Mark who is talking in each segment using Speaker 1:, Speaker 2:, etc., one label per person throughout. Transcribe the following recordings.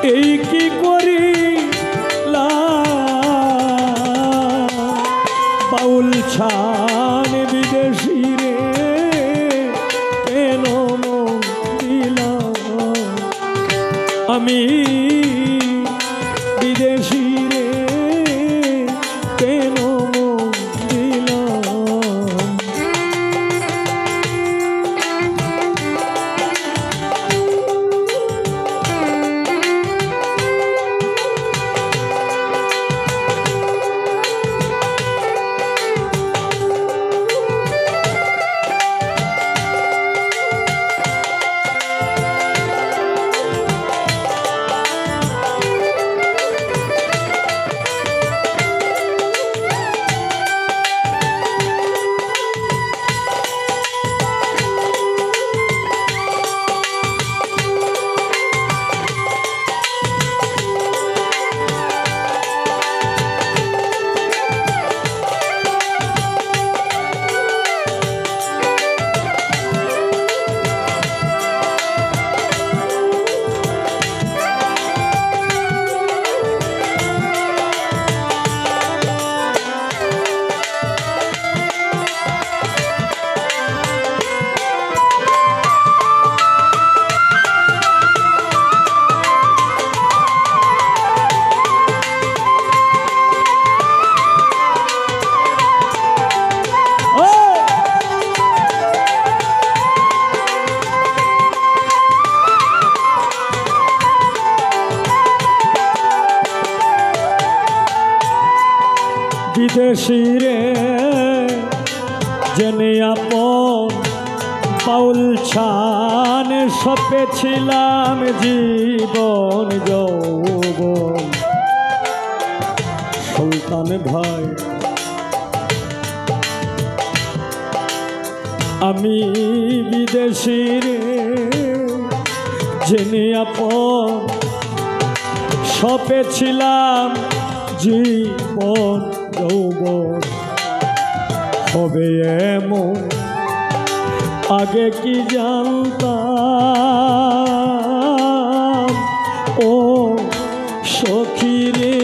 Speaker 1: এই কি করি বাউল ছান বিদেশি রে কেন মন দিলাম আমি বিদেশি রে কেন মন দিলাম বিদেশি রে জেনে আপন বাউল ছান সপেছিলাম জীবন যৌবন সুলতান ভাই আমি বিদেশি রে জেনে আপন সপেছিলাম জীবন যৌবন হবে এমন আগে কি জানতাম ও সখী রে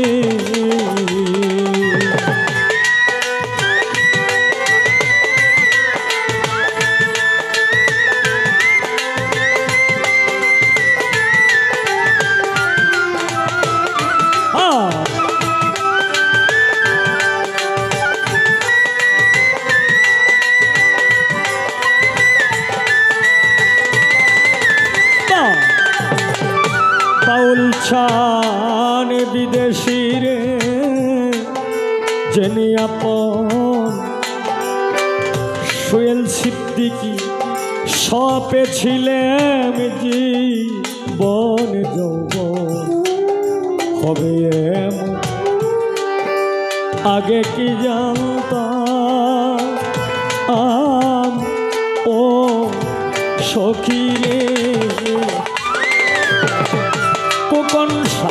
Speaker 1: বাউল ছান বিদেশি রে জেনে আপন সোহেল সিদ্দিকী সপেছিলাম জীবন যৌবন হবে এমন আগে কি জানতাম ও সখী রে কোকনসা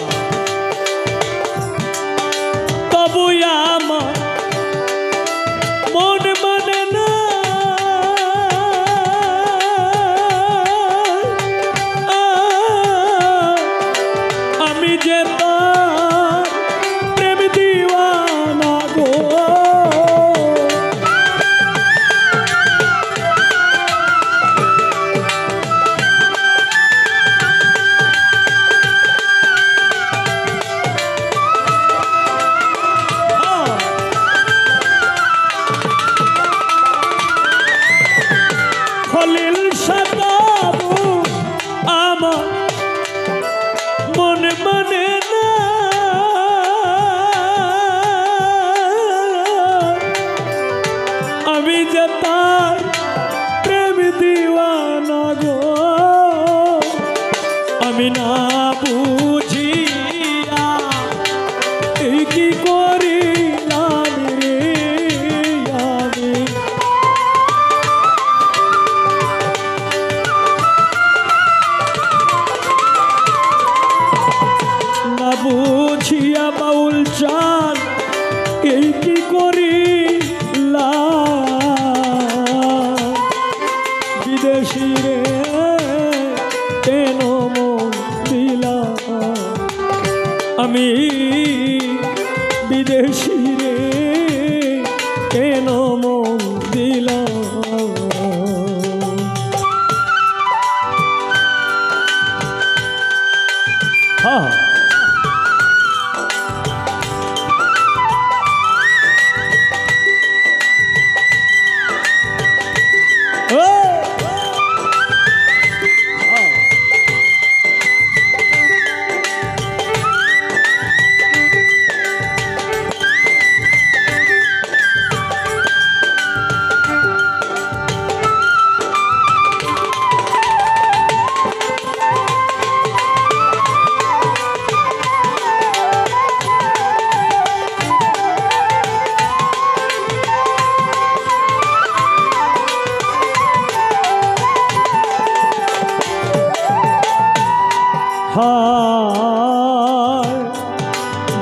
Speaker 1: তবু আমার মন মানে না আমি যে তার প্রেম দিওয়ানা গো খলিল সাদাবু আমার মন মানে না আমি যে তার প্রেম দিওয়ানা গো আমি না বুঝিয়া এই কি করিলাম রে আমি না বুঝিয়া বাউল চান এই কি করিলাম বিদেশি রে কেন মন দিলাম আমি বিদেশি রে কেন মন দিলাম। হ্যাঁ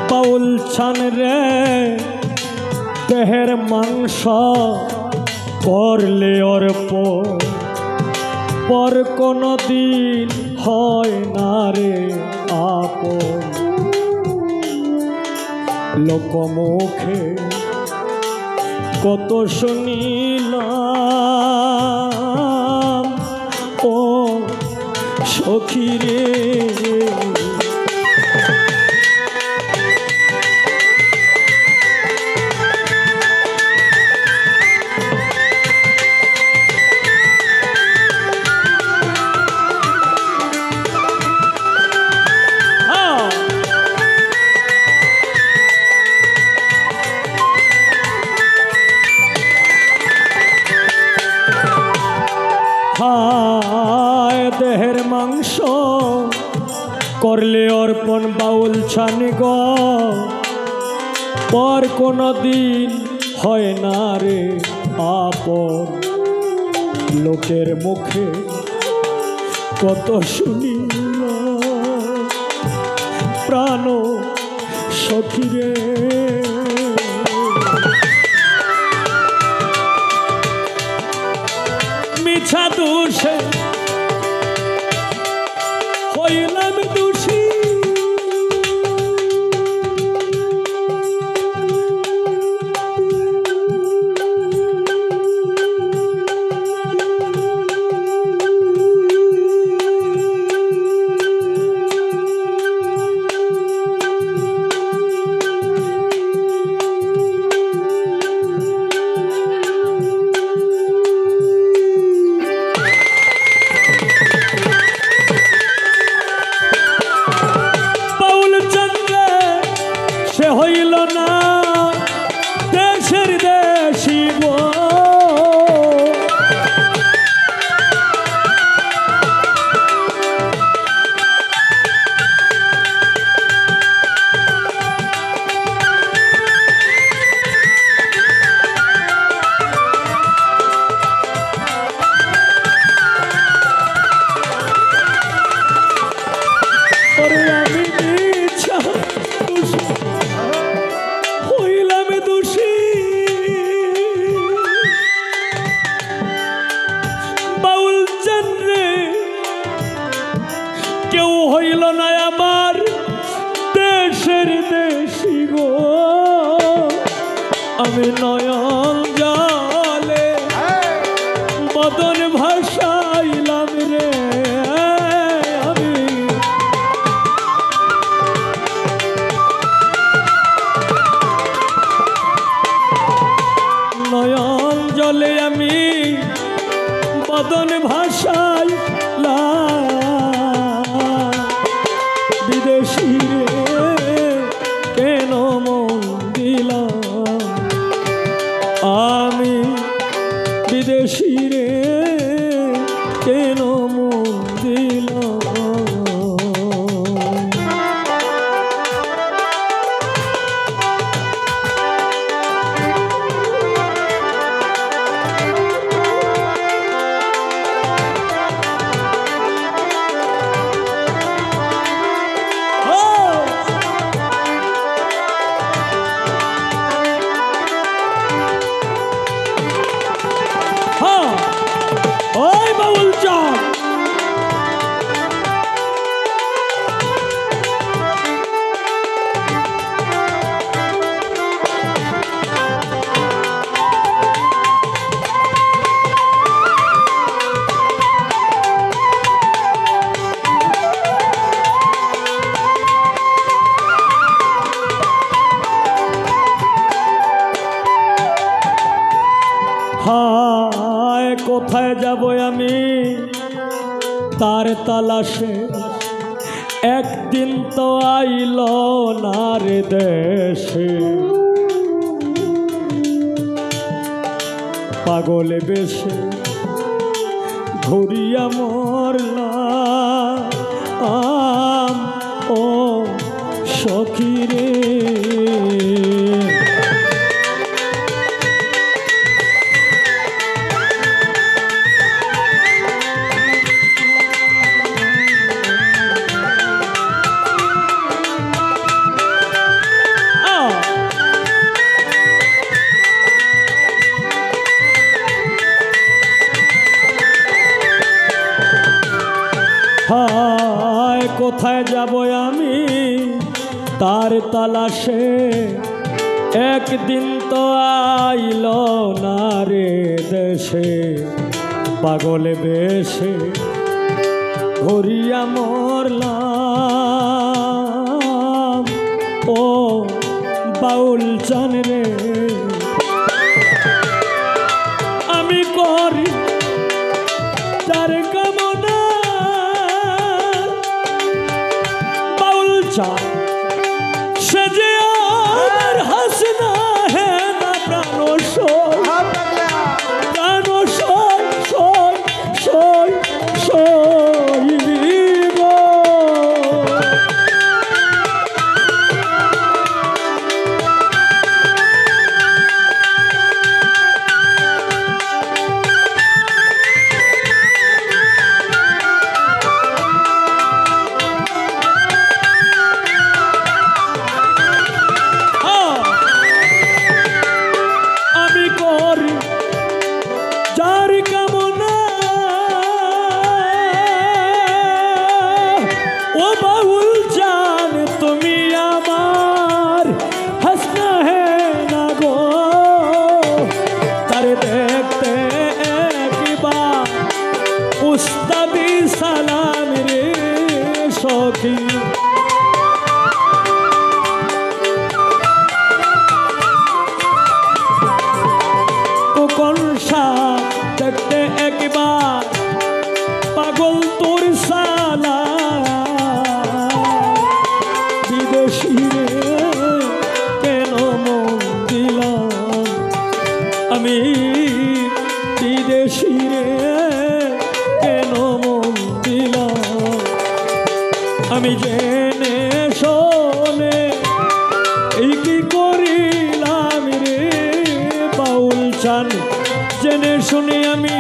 Speaker 1: বাউল ছান রে দেহের মাংস করলে অর্প পর কোনো দিন হয় না রে আপন। লোকমুখে কত শুনিলাম ও সখী রে, দেহের মাংস করলে অর্পণ বাউল ছান গো পর কোনো দিন হয় না রে আপন। লোকের মুখে কত শুনিলাম প্রাণ সখী রে, মিছা দোষে হইলাম দোষী। হইল না দেশের দেশি গো, আমি ইচ্ছা হইলাম দোষী। বাউল জান রে কেউ হইল না আমার দেশের দেশি গো, আমি নয়ন জলে বদন ভাসাইলাম রে, আমি নয়ন জলে আমি বদন ভাসাইলাম। বিদেশি রে কেন মন দিলাম, তালাশে একদিন তো আইল না রে দেশে পাগলে বেশে ঘুরিয়া মরলাম ও সখী রে হায় কোথায় যাব আমি তার তালাশে একদিন তো আইল না রে দেশে পাগলে বেশে ঘুরিয়া মরলাম ও বাউল চান রে আমি করি তার কামনা সে যে আমার হাসনা হে না প্রাণ উস্তাদি সালাম রে সখী তো কনসা দেখতে একবার পাগল তোর সালাম বিদেশি রে কেন মন দিলাম আমি বিদেশি রে আমি জেনে শোনে এই কি করিলাম রে বাউল চান জেনে শুনে আমি